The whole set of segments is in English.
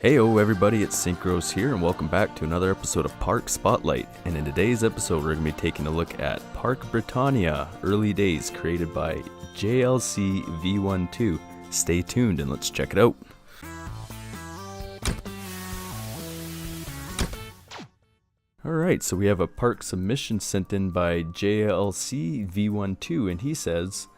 Heyo everybody, it's Synchros here and welcome back to another episode of Park Spotlight. And in today's episode we're going to be taking a look at Park Britannia Early Days, created by JLC V12. Stay tuned and let's check it out. Alright, so we have a park submission sent in by JLC V12 and he says,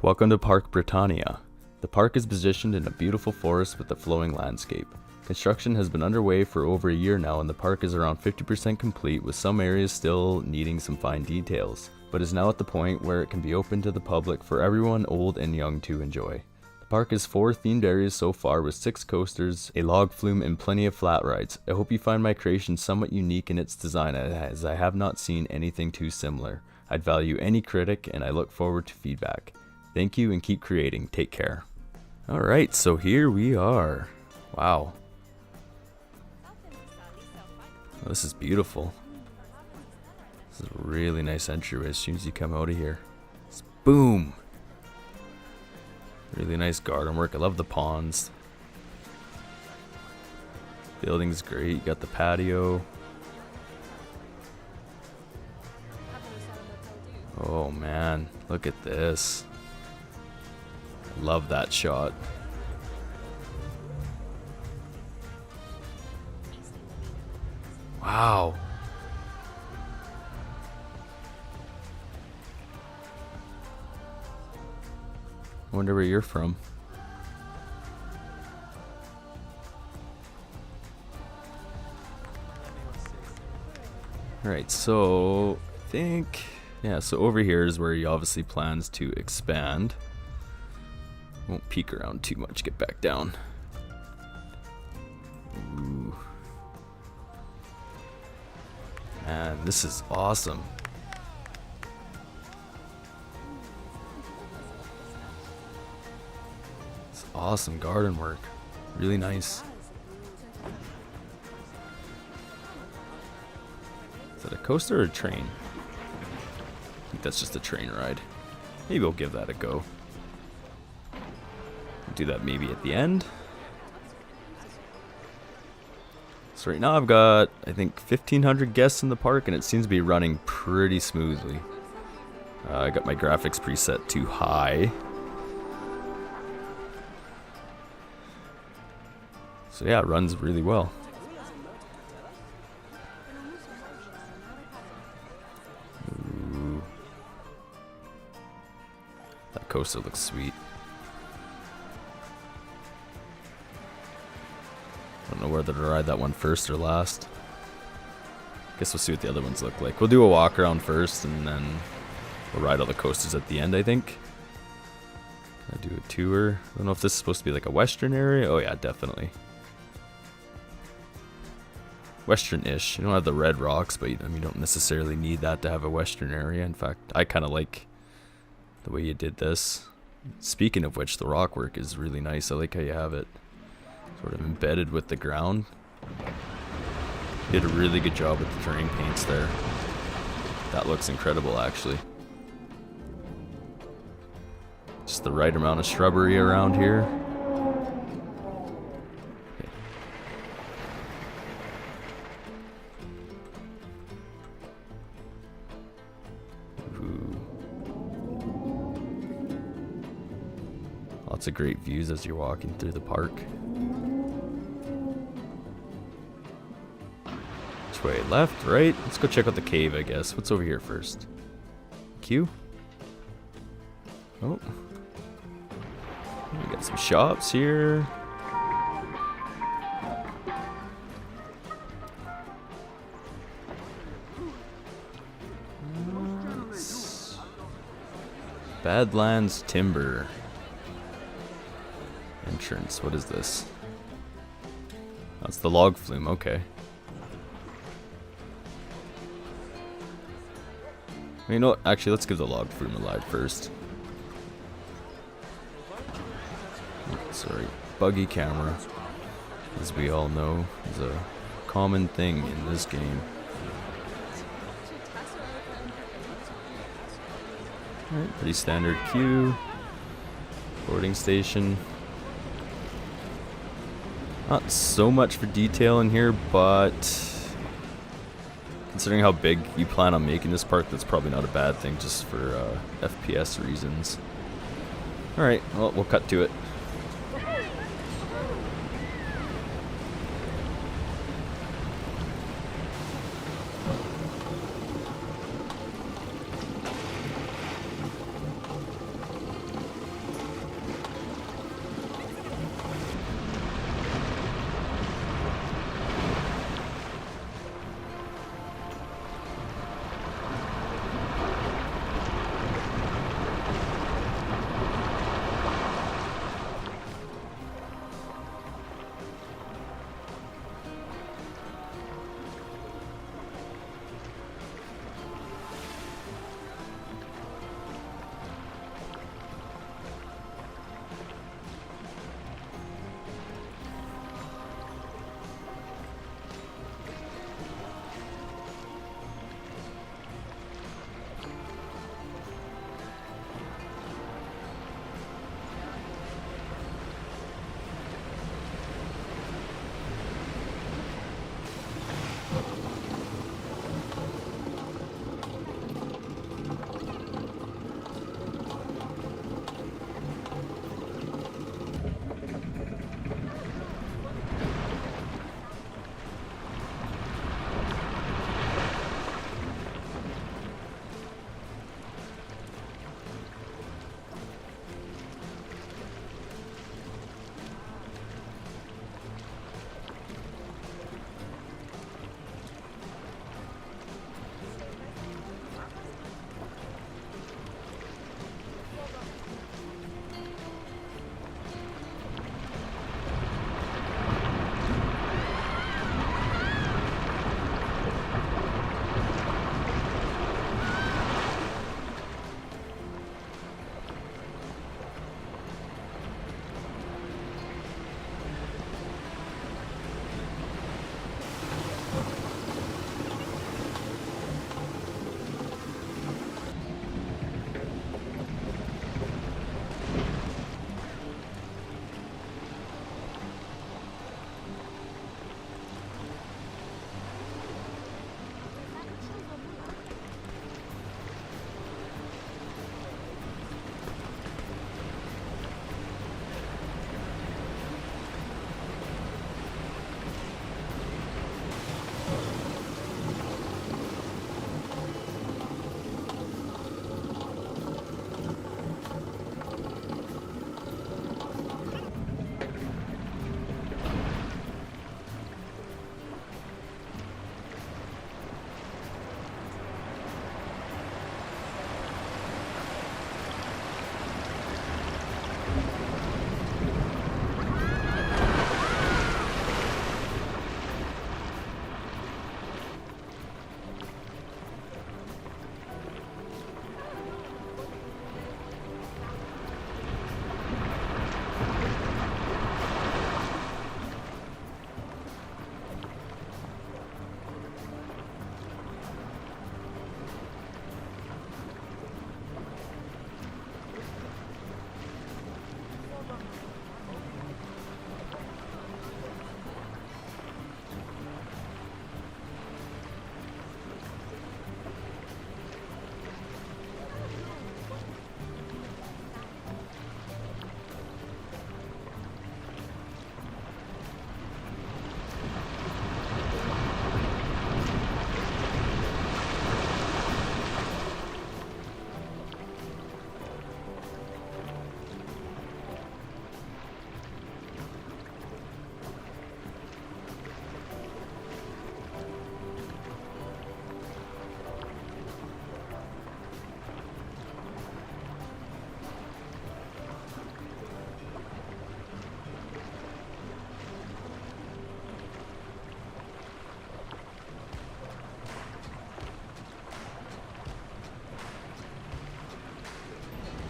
"Welcome to Park Britannia. The park is positioned in a beautiful forest with a flowing landscape. Construction has been underway for over a year now and the park is around 50% complete, with some areas still needing some fine details, but is now at the point where it can be open to the public for everyone old and young to enjoy. The park has 4 themed areas so far with 6 coasters, a log flume and plenty of flat rides. I hope you find my creation somewhat unique in its design, as I have not seen anything too similar. I'd value any critic and I look forward to feedback. Thank you and keep creating. Take care." Alright, so here we are. Wow. Oh, this is beautiful. This is a really nice entryway as soon as you come out of here. It's boom! Really nice garden work. I love the ponds. Building's great. You got the patio. Oh man, look at this. Love that shot. Wow. Wonder where you're from. Alright, so I think, yeah, so over here is where he obviously plans to expand. Won't peek around too much, get back down. Ooh. Man, this is awesome. It's awesome garden work. Really nice. Is that a coaster or a train? I think that's just a train ride. Maybe we'll give that a go. Do that maybe at the end. So right now I've got, I think, 1,500 guests in the park and it seems to be running pretty smoothly. I got my graphics preset to high. So yeah, it runs really well. Ooh. That coaster looks sweet. I don't know whether to ride that one first or last. Guess we'll see what the other ones look like. We'll do a walk around first and then we'll ride all the coasters at the end, I think. I'll do a tour. I don't know if this is supposed to be like a western area. Oh yeah, definitely. Western-ish. You don't have the red rocks, but you don't necessarily need that to have a western area. In fact, I kind of like the way you did this. Speaking of which, the rock work is really nice. I like how you have it sort of embedded with the ground. You did a really good job with the terrain paints there. That looks incredible, actually. Just the right amount of shrubbery around here. Okay. Ooh. Lots of great views as you're walking through the park. Way left, right? Let's go check out the cave, I guess. What's over here first? Q? Oh. We got some shops here. Badlands Timber. Entrance. What is this? That's the log flume, okay. You know what? Actually, let's give the log flume a ride first. Sorry, buggy camera, as we all know, is a common thing in this game. Alright, pretty standard queue. Boarding station. Not so much for detail in here, but considering how big you plan on making this park, that's probably not a bad thing just for FPS reasons. Alright, well, we'll cut to it.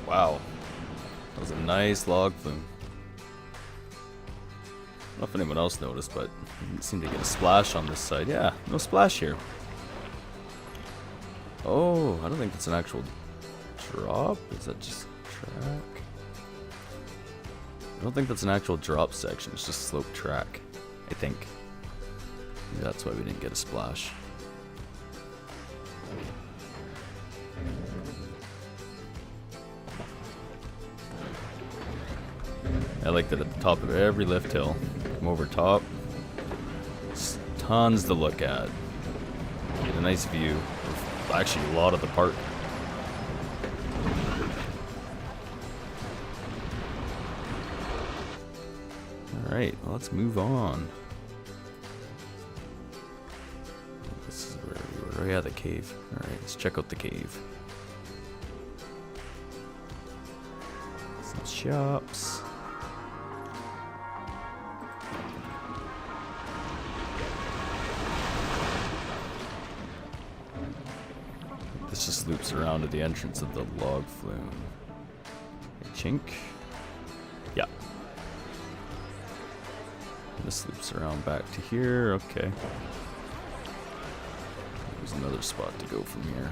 Wow. That was a nice log flume. I don't know if anyone else noticed, but I didn't seem to get a splash on this side. Yeah, no splash here. Oh, I don't think that's an actual drop. Is that just track? I don't think that's an actual drop section. It's just slope track. I think. Maybe that's why we didn't get a splash. I like that at the top of every lift hill. Come over top. It's tons to look at. Get a nice view of actually a lot of the park. Alright, well, let's move on. This is where we were. Oh yeah, the cave. Alright, let's check out the cave. Some shops. This just loops around to the entrance of the log flume. A chink. Yeah. This loops around back to here. Okay. There's another spot to go from here.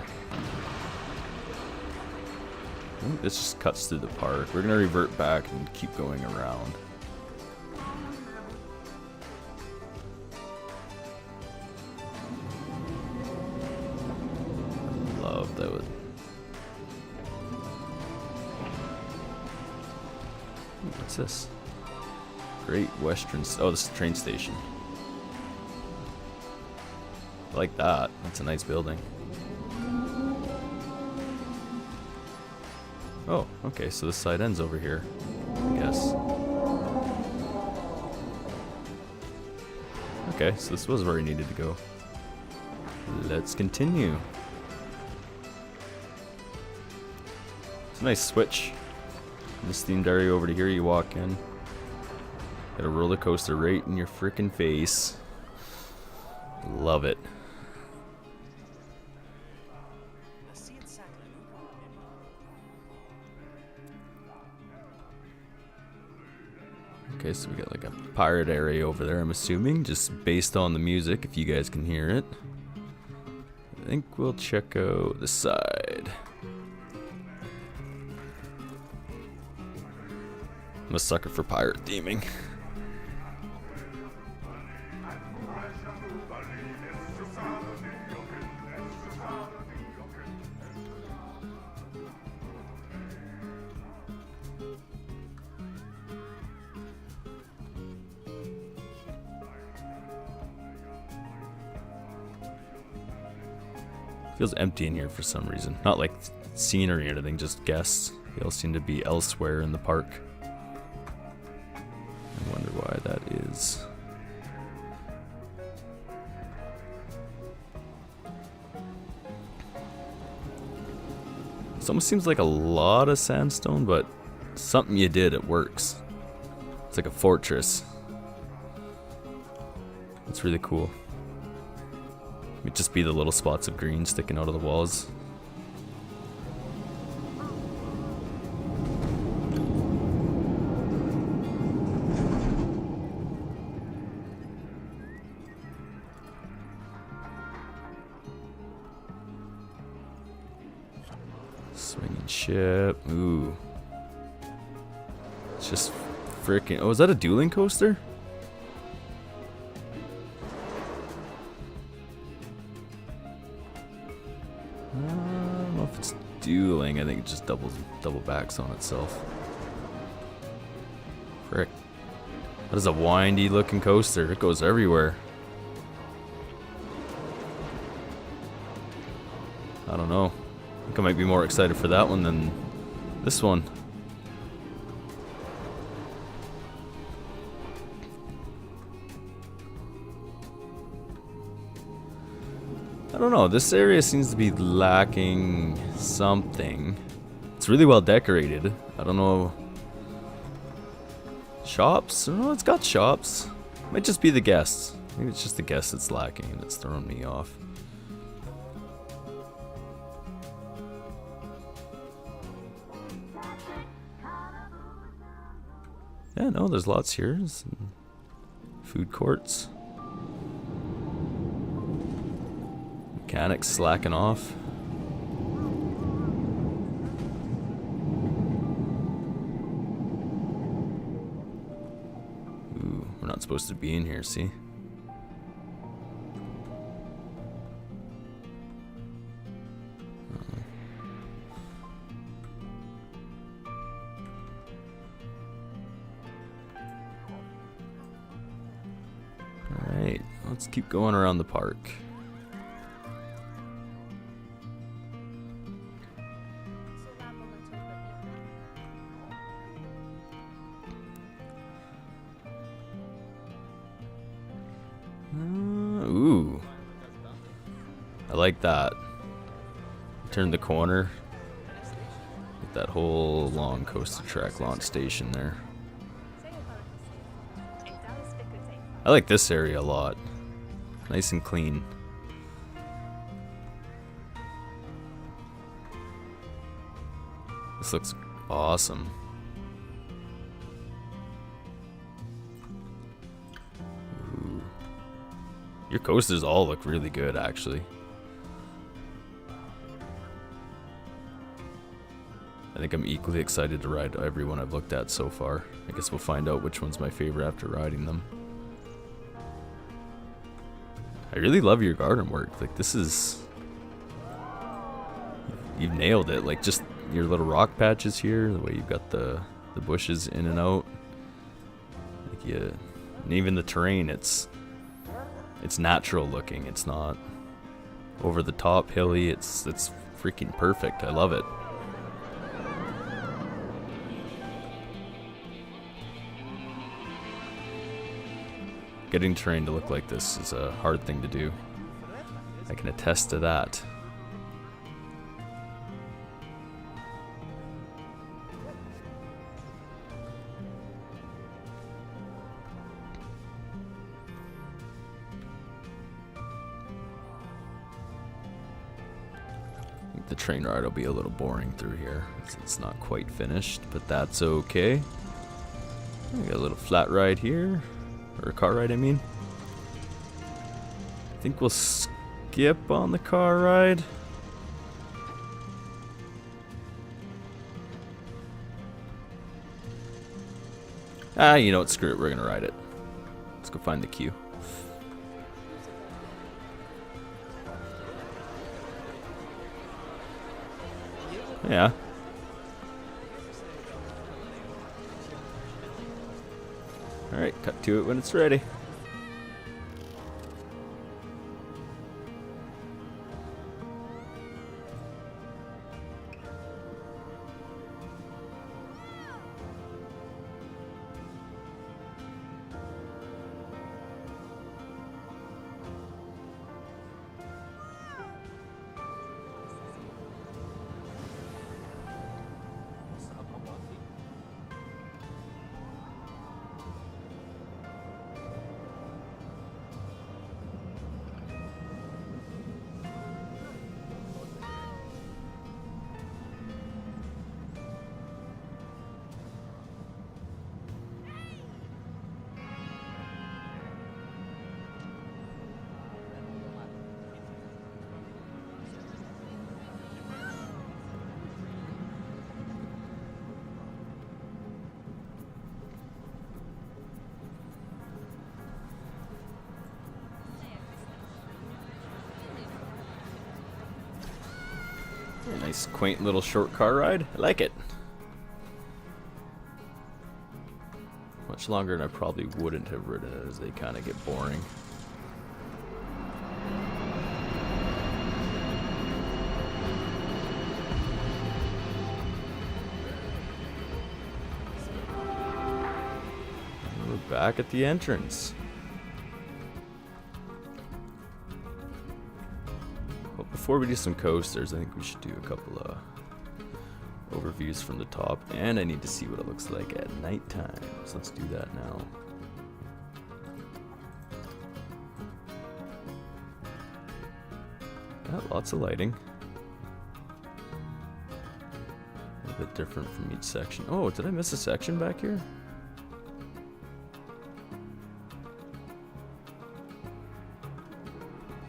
I think this just cuts through the park. We're gonna revert back and keep going around. Love that would. What's this? Great Western. Oh, this is the train station. I like that. That's a nice building. Oh, okay, so this side ends over here, I guess. Okay, so this was where we needed to go. Let's continue. It's a nice switch. This themed area over to here, you walk in. Got a roller coaster right in your frickin' face. Love it. Okay, so we got like a pirate area over there, I'm assuming, just based on the music, if you guys can hear it. I think we'll check out the side. I'm a sucker for pirate theming. Feels empty in here for some reason. Not like scenery or anything, just guests. They all seem to be elsewhere in the park. I wonder why that is. This almost seems like a lot of sandstone, but something you did, it works. It's like a fortress. It's really cool. It'd just be the little spots of green sticking out of the walls. Swinging ship. Ooh. It's just freaking. Oh, is that a dueling coaster? I don't know if it's dueling. I think it just double backs on itself. Frick. That is a windy looking coaster. It goes everywhere. I don't know. I think I might be more excited for that one than this one. I don't know, this area seems to be lacking something. It's really well decorated. I don't know. Shops? No, it's got shops. Might just be the guests. Maybe it's just the guests that's lacking and it's throwing me off. Yeah, no, there's lots here. Some food courts. Mechanics slacking off. Ooh, we're not supposed supposed to be in here, see? Alright, let's keep going around the park. Ooh, I like that. Turn the corner. Get that whole long coaster track launch station there. I like this area a lot. Nice and clean. This looks awesome. Ooh. Your coasters all look really good, actually. I think I'm equally excited to ride every one I've looked at so far. I guess we'll find out which one's my favorite after riding them. I really love your garden work. Like, this is... You've nailed it. Like, just your little rock patches here, the way you've got the bushes in and out. Like, yeah, and even the terrain, it's natural looking. It's not over the top, hilly. It's freaking perfect. I love it. Getting terrain to look like this is a hard thing to do. I can attest to that. I think the train ride will be a little boring through here. It's not quite finished, but that's okay. We got a little flat ride here. Or a car ride, I mean. I think we'll skip on the car ride. Ah, you know what? Screw it. We're gonna ride it. Let's go find the queue. Yeah. Alright, cut to it when it's ready. Nice, quaint little short car ride. I like it. Much longer than I probably wouldn't have ridden it, as they kind of get boring. We're back at the entrance. Before we do some coasters, I think we should do a couple of overviews from the top, and I need to see what it looks like at nighttime, so let's do that now. Yeah, lots of lighting. A little bit different from each section. Oh, did I miss a section back here?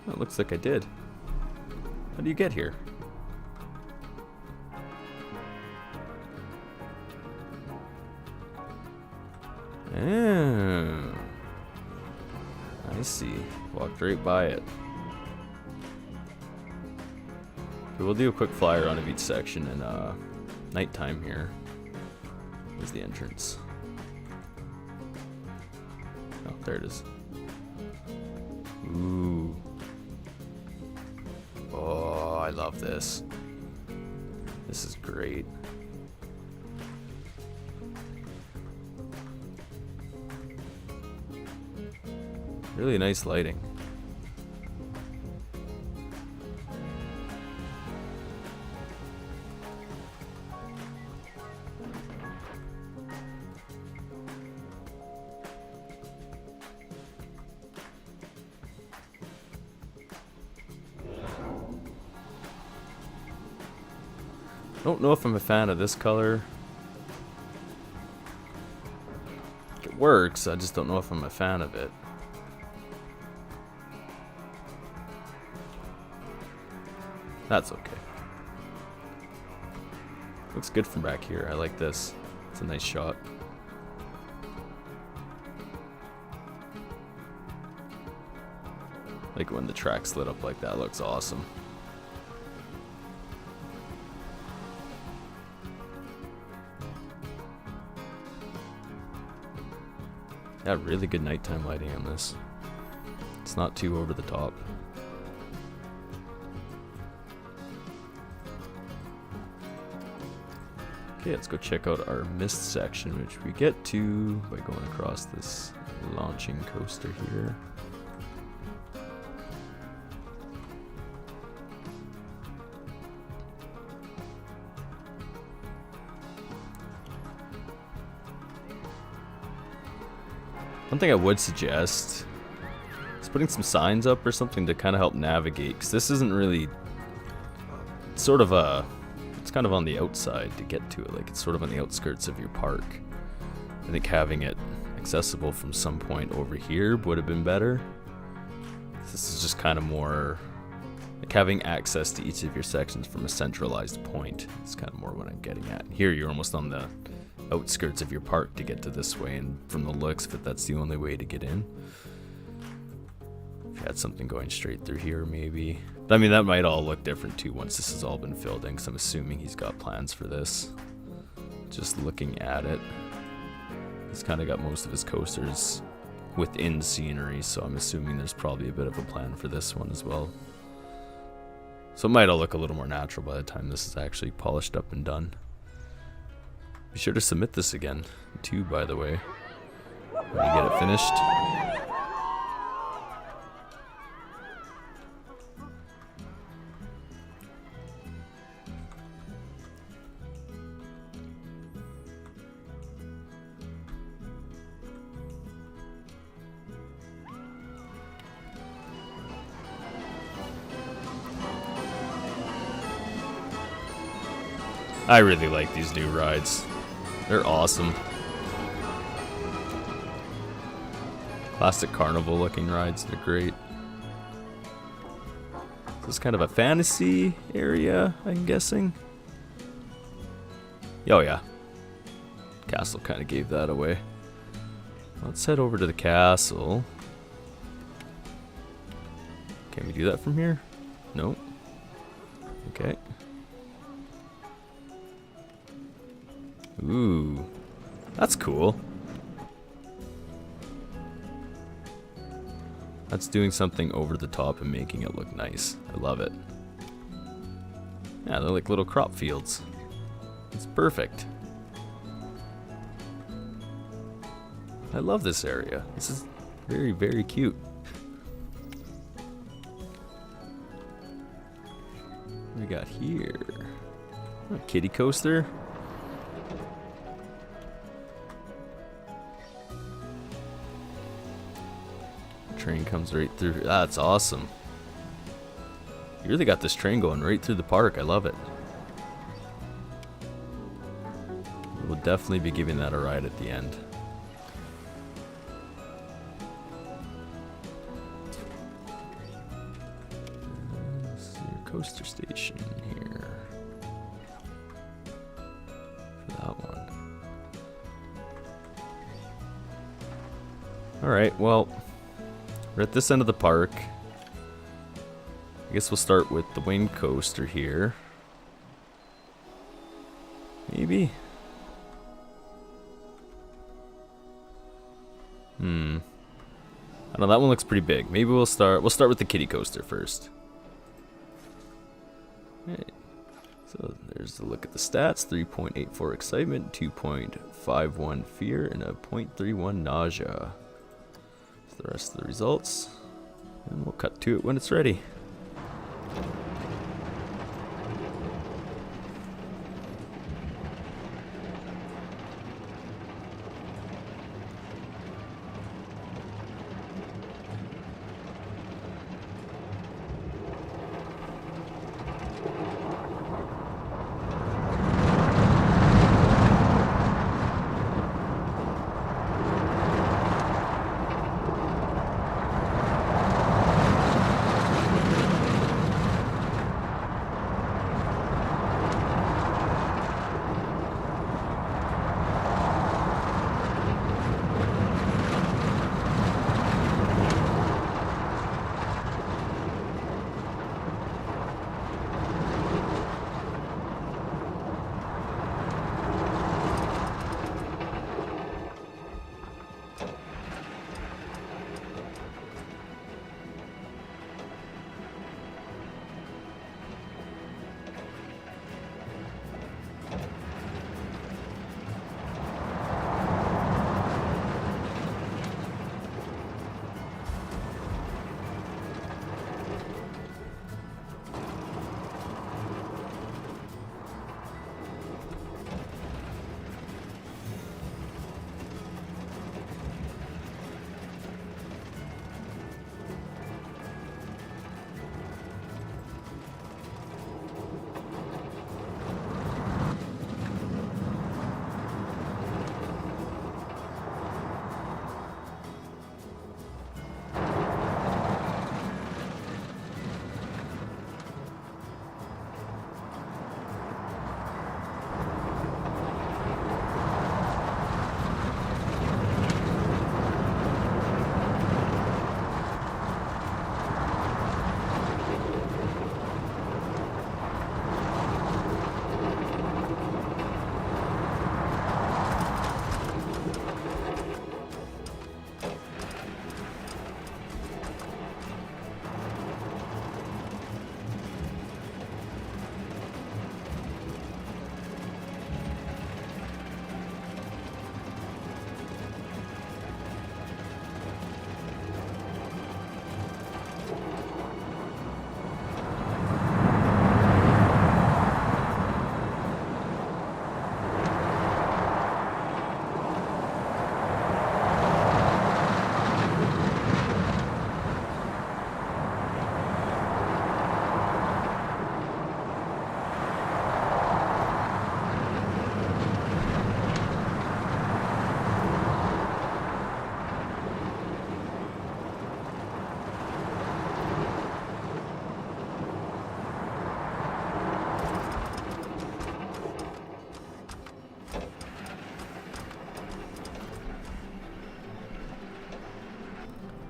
Oh, it looks like I did. How do you get here? Oh. see. Walked right by it. Okay, we'll do a quick flyer on of each section in nighttime here. There's the entrance. Oh, there it is. Ooh. Oh, I love this. This is great. Really nice lighting. Don't know if I'm a fan of this color. It works, I just don't know if I'm a fan of it. That's okay. Looks good from back here. I like this. It's a nice shot. Like when the track's lit up like that, looks awesome. Yeah, really good nighttime lighting on this. It's not too over the top. Okay, let's go check out our mist section, which we get to by going across this launching coaster here. One thing I would suggest is putting some signs up or something to kind of help navigate, because this isn't really sort of it's kind of on the outside to get to it, like it's sort of on the outskirts of your park. I think having it accessible from some point over here would have been better. This is just kind of more like having access to each of your sections from a centralized point. It's kind of more what I'm getting at. Here you're almost on the outskirts of your park to get to this way, and from the looks of it, that's the only way to get in. If you had something going straight through here, maybe. I mean, that might all look different too once this has all been filled in, because I'm assuming he's got plans for this. Just looking at it, he's kind of got most of his coasters within scenery, so I'm assuming there's probably a bit of a plan for this one as well. So it might all look a little more natural by the time this is actually polished up and done. Be sure to submit this again, too, by the way, when you get it finished. I really like these new rides. They're awesome. Classic carnival looking rides, they're great. This is kind of a fantasy area, I'm guessing. Oh yeah. Castle kind of gave that away. Let's head over to the castle. Can we do that from here? Nope. Okay. Ooh, that's cool. That's doing something over the top and making it look nice. I love it. Yeah, they're like little crop fields. It's perfect. I love this area. This is very, very cute. What we got here? A kiddie coaster. Train comes right through. That's awesome. You really got this train going right through the park. I love it. We'll definitely be giving that a ride at the end. This is your coaster station here. For that one. Alright, well, We're at this end of the park. I guess we'll start with the wing coaster here. Maybe? I don't know, that one looks pretty big. Maybe we'll start with the Kiddie Coaster first. Alright. So there's a look at the stats. 3.84 excitement, 2.51 fear, and a 0.31 nausea. That's the rest of the results. And we'll cut to it when it's ready.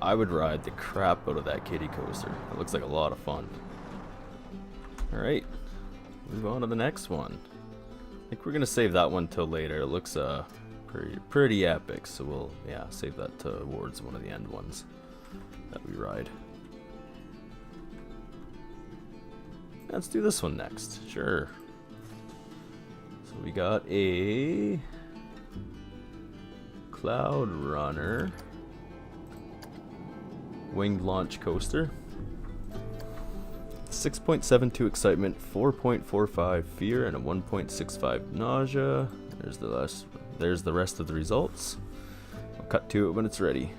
I would ride the crap out of that Kiddie Coaster. It looks like a lot of fun. Alright, move on to the next one. I think we're gonna save that one till later. It looks pretty epic, so we'll save that towards one of the end ones that we ride. Let's do this one next. Sure. So we got a Cloud Runner winged launch coaster. 6.72 excitement, 4.45 fear, and a 1.65 nausea. There's the rest of the results. I'll cut to it when it's ready.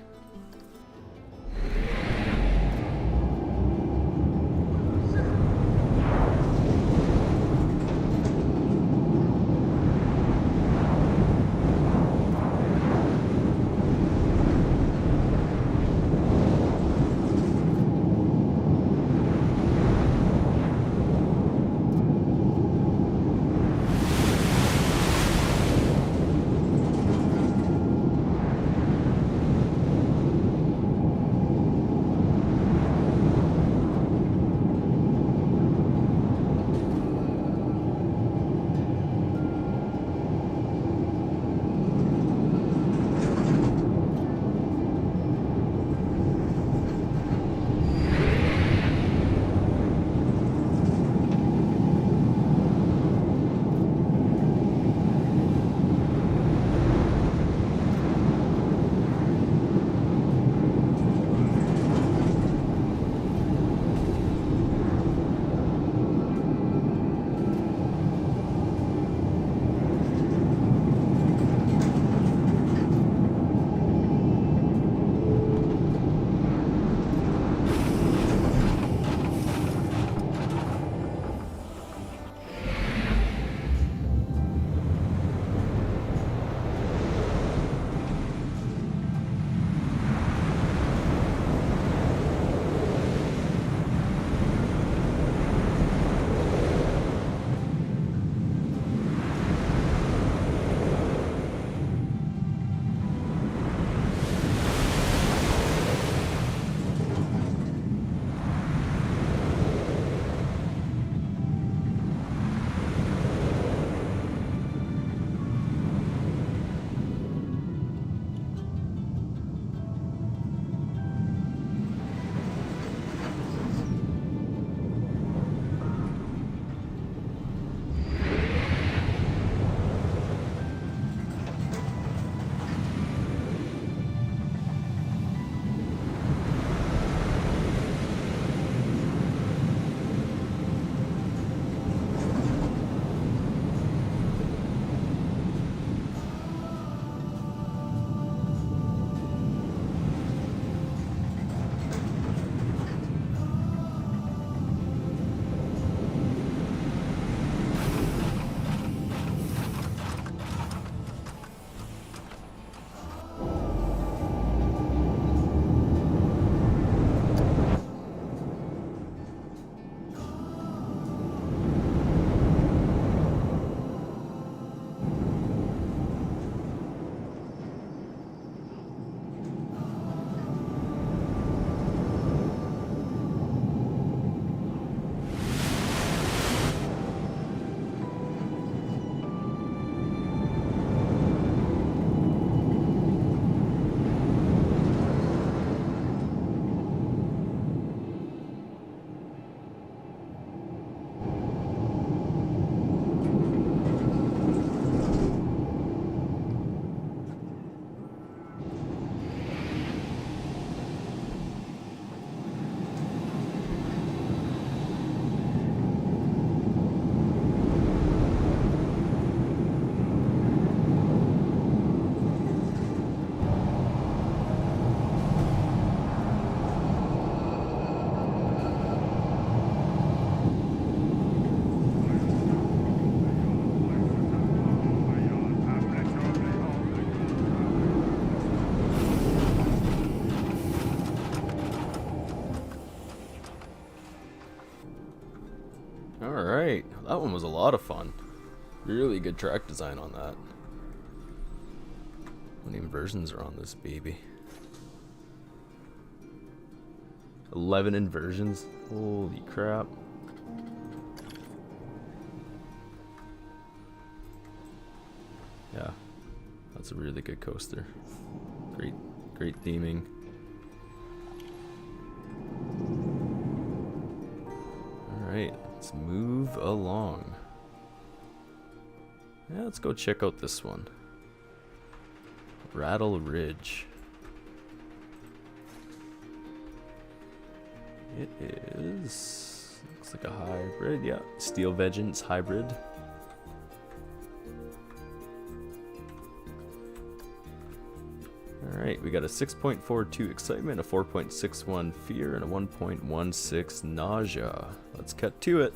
Alright, that one was a lot of fun. Really good track design on that. How many inversions are on this baby? 11 inversions? Holy crap. Yeah, that's a really good coaster. Great theming. Alright, let's move along. Yeah, let's go check out this one. Rattle Ridge. It is... looks like a hybrid, yeah. Steel Vengeance hybrid. Alright, we got a 6.42 excitement, a 4.61 fear, and a 1.16 nausea. Let's cut to it.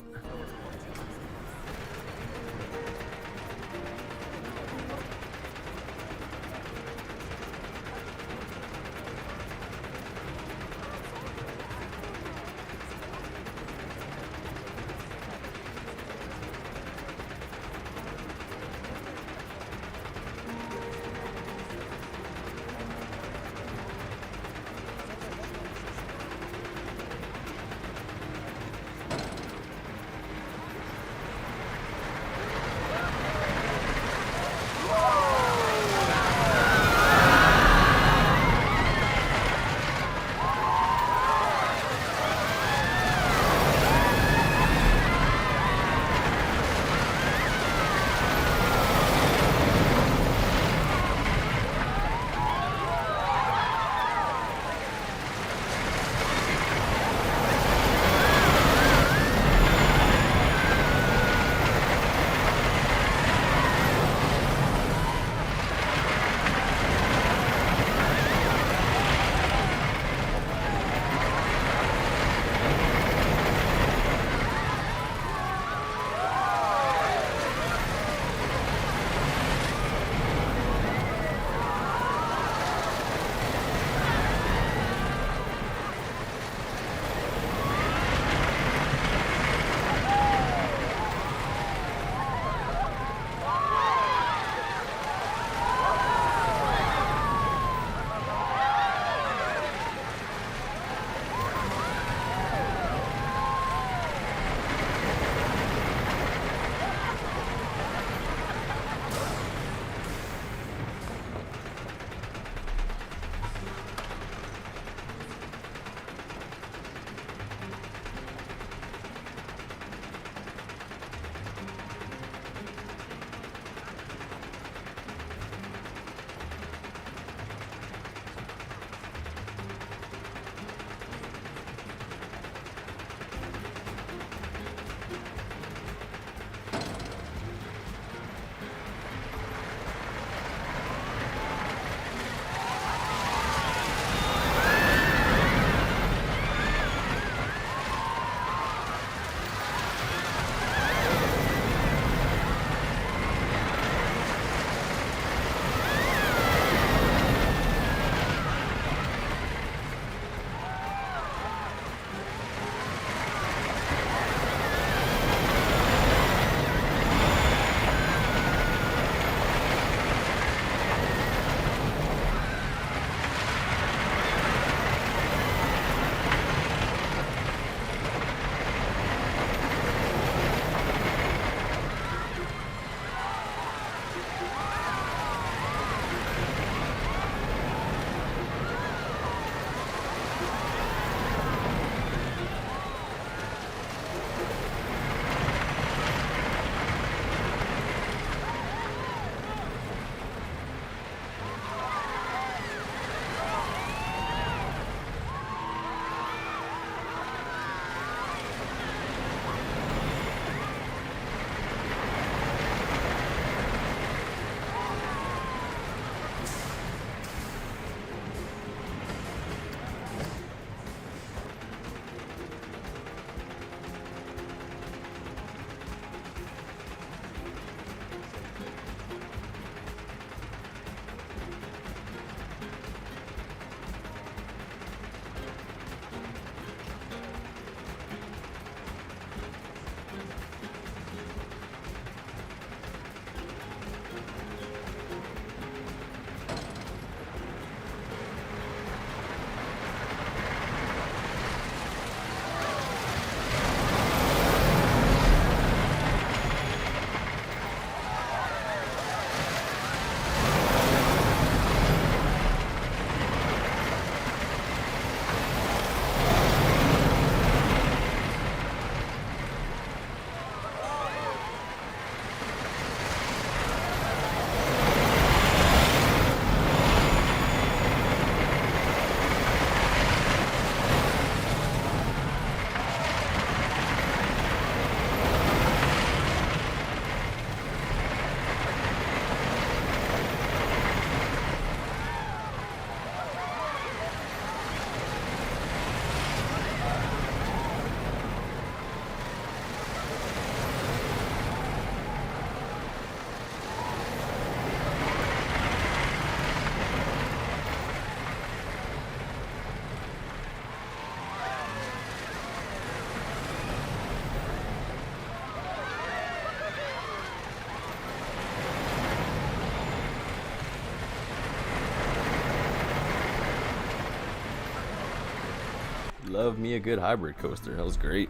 love me a good hybrid coaster. That was great.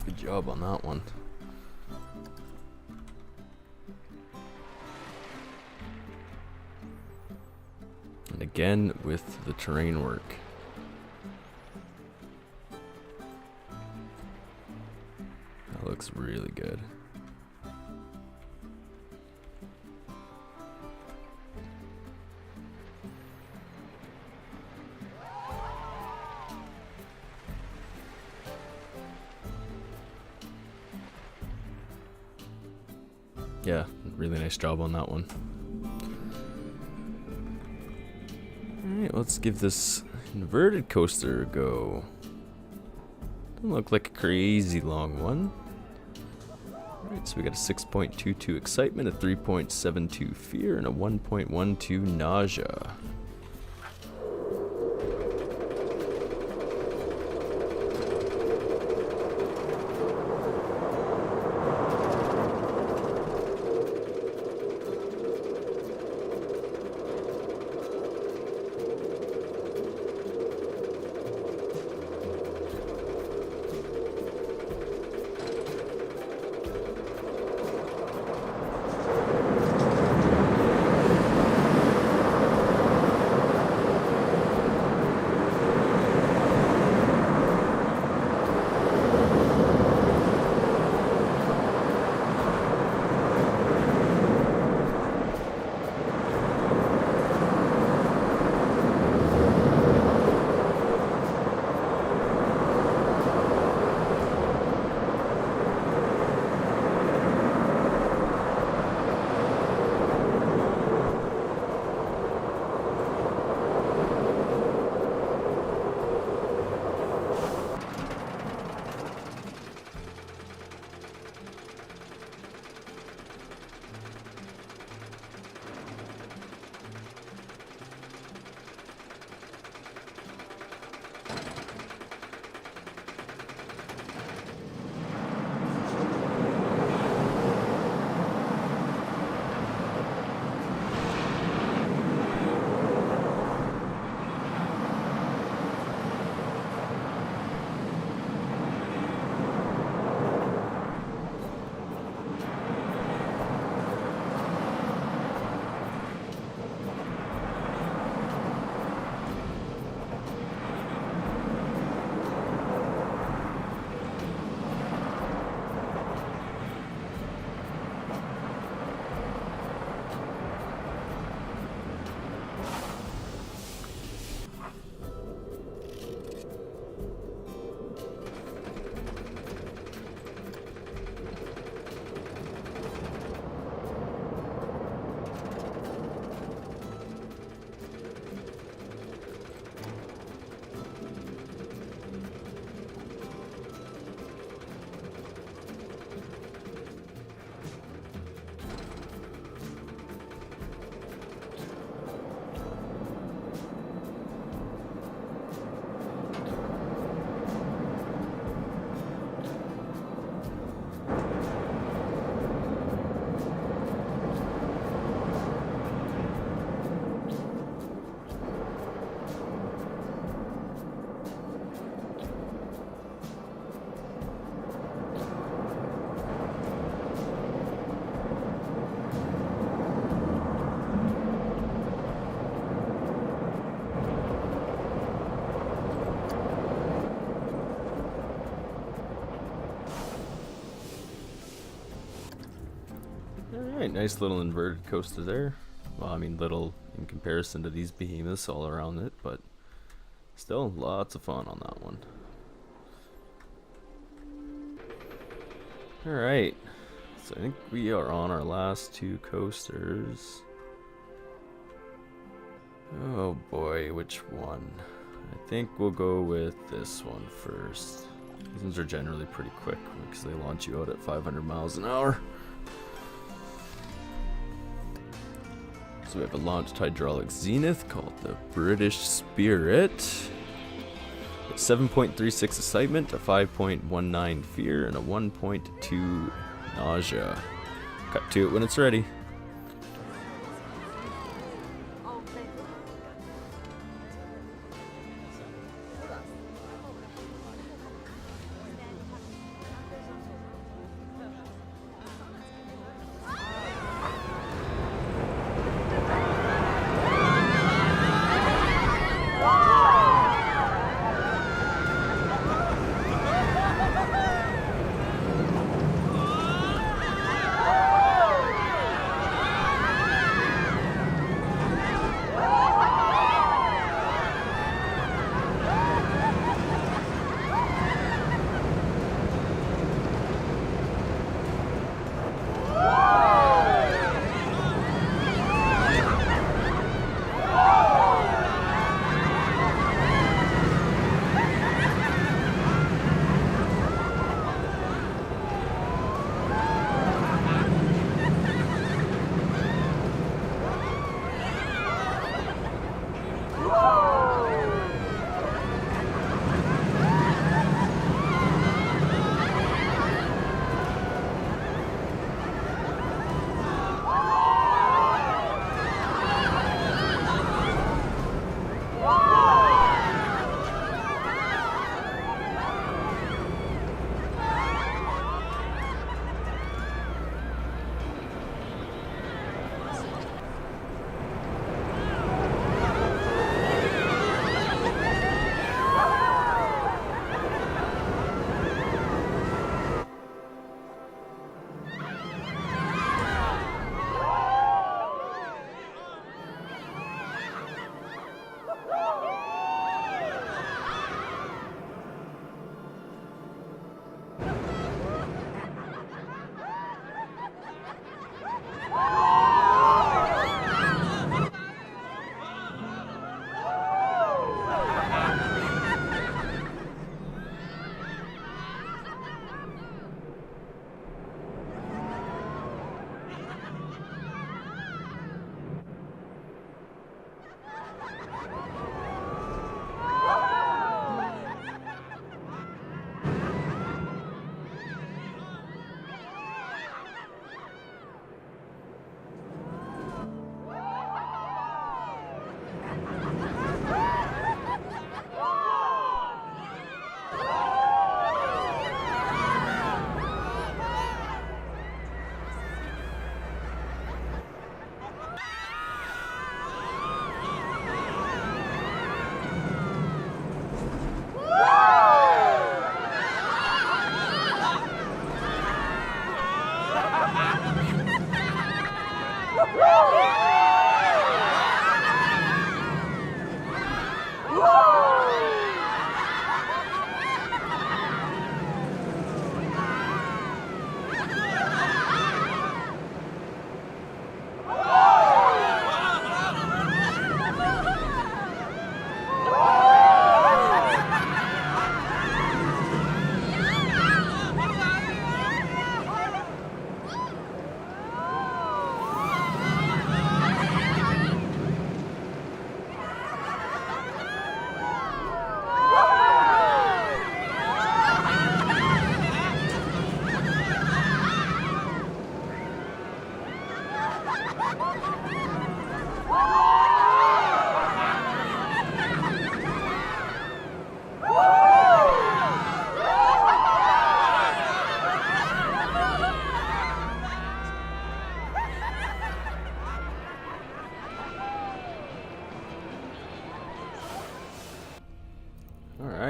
Good job on that one. And again with the terrain work. That looks really good. Yeah, really nice job on that one. Alright, let's give this inverted coaster a go. Doesn't look like a crazy long one. Alright, so we got a 6.22 excitement, a 3.72 fear, and a 1.12 nausea. Alright, nice little inverted coaster there. Well, I mean little in comparison to these behemoths all around it, but still lots of fun on that one. Alright, so I think we are on our last two coasters. Oh boy, which one? I think we'll go with this one first. These ones are generally pretty quick because they launch you out at 500 miles an hour. So we have a launched hydraulic zenith called the British Spirit. 7.36 excitement, a 5.19 fear, and a 1.2 nausea. Cut to it when it's ready.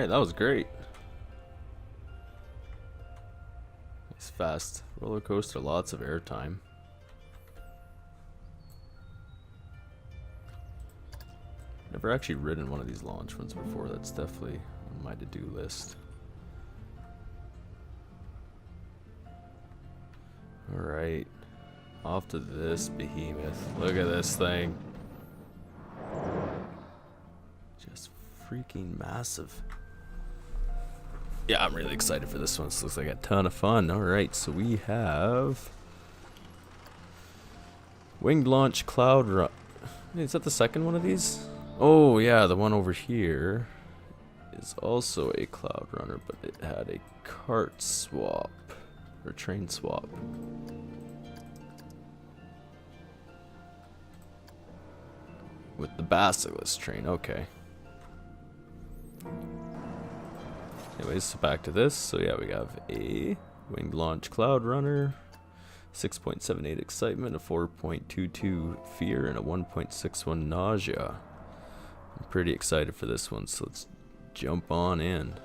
Alright, that was great. Nice fast roller coaster, lots of airtime. Never actually ridden one of these launch ones before. That's definitely on my to-do list. Alright, off to this behemoth. Look at this thing. Just freaking massive. Yeah, I'm really excited for this one. This looks like a ton of fun. Alright, so we have Winged Launch Cloud Run. Is that the second one of these? Oh yeah, the one over here is also a Cloud Runner, but it had a cart swap. Or train swap. With the Basilisk train, okay. Anyways, so back to this. So yeah, we have a Winged Launch Cloud Runner, 6.78 excitement, a 4.22 fear, and a 1.61 nausea. I'm pretty excited for this one, so let's jump on in.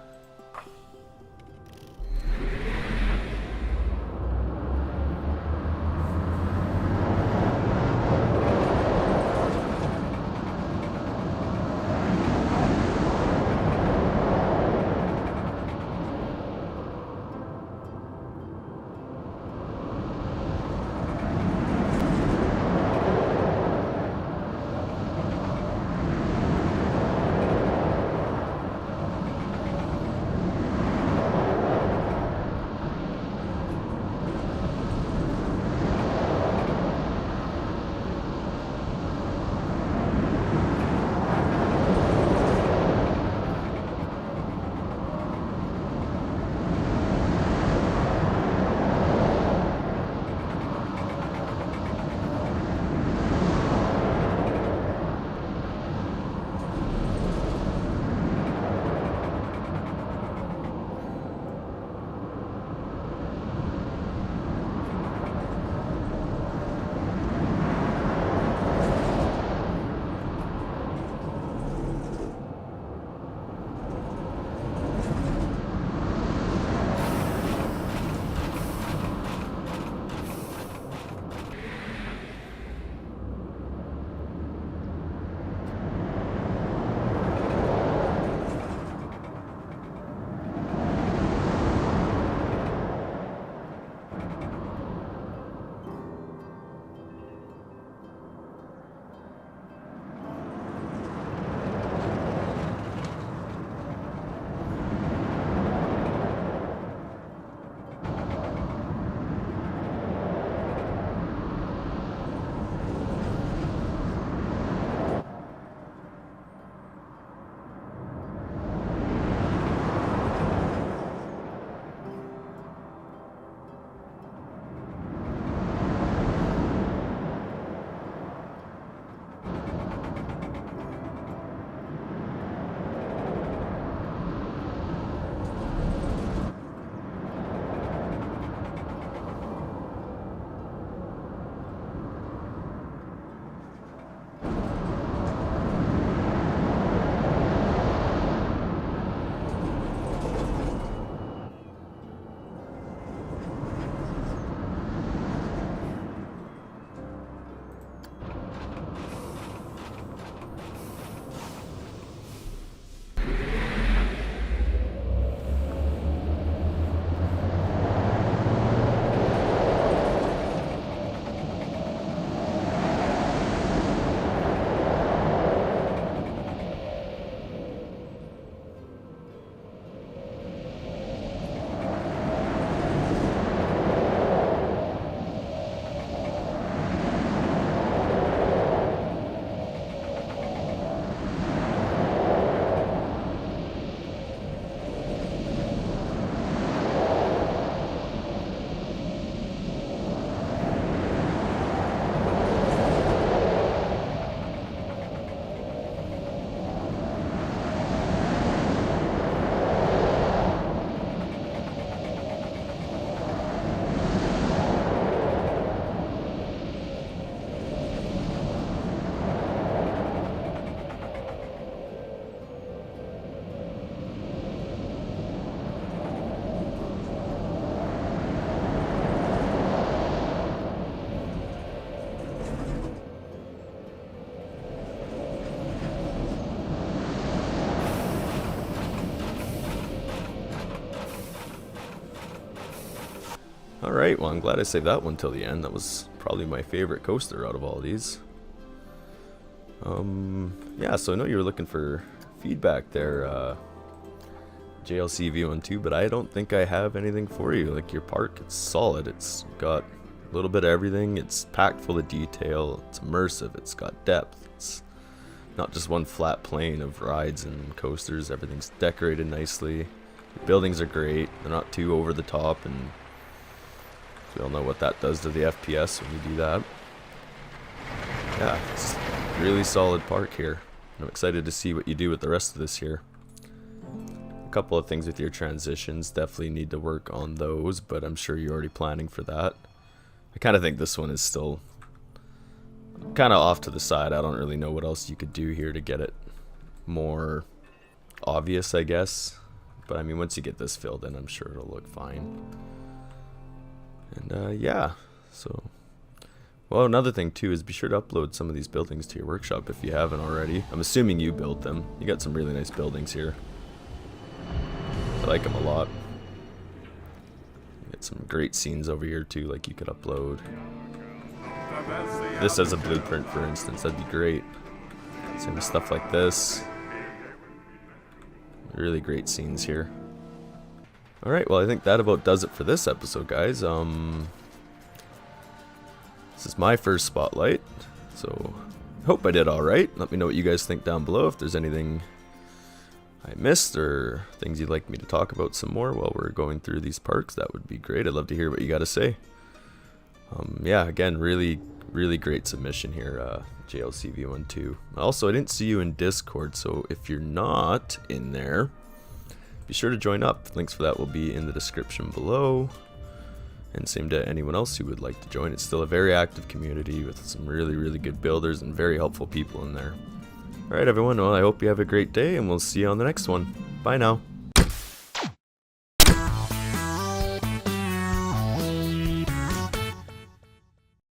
Alright, well I'm glad I saved that one till the end. That was probably my favorite coaster out of all these. Yeah, so I know you were looking for feedback there, JLC V12, but I don't think I have anything for you. Like, your park, it's solid. It's got a little bit of everything. It's packed full of detail. It's immersive. It's got depth. It's not just one flat plane of rides and coasters. Everything's decorated nicely. The buildings are great. They're not too over the top, and we all know what that does to the FPS when you do that. Yeah, it's a really solid park here. I'm excited to see what you do with the rest of this year. A couple of things with your transitions, definitely need to work on those, but I'm sure you're already planning for that. I kind of think this one is still kind of off to the side. I don't really know what else you could do here to get it more obvious, I guess. But I mean, once you get this filled in, I'm sure it'll look fine. And yeah, so... Well, another thing too is be sure to upload some of these buildings to your workshop if you haven't already. I'm assuming you built them. You got some really nice buildings here. I like them a lot. You got some great scenes over here too, like you could upload. This as a blueprint, for instance, that'd be great. Same with stuff like this. Really great scenes here. Alright, well I think that about does it for this episode, guys. This is my first spotlight, so hope I did alright. Let me know what you guys think down below. If there's anything I missed or things you'd like me to talk about some more while we're going through these parks, that would be great. I'd love to hear what you got to say. Yeah, again, really great submission here, JLC V12. Also, I didn't see you in Discord, so if you're not in there, be sure to join up. Links for that will be in the description below. And same to anyone else who would like to join. It's still a very active community with some really good builders and very helpful people in there. Alright everyone, well I hope you have a great day and we'll see you on the next one. Bye now.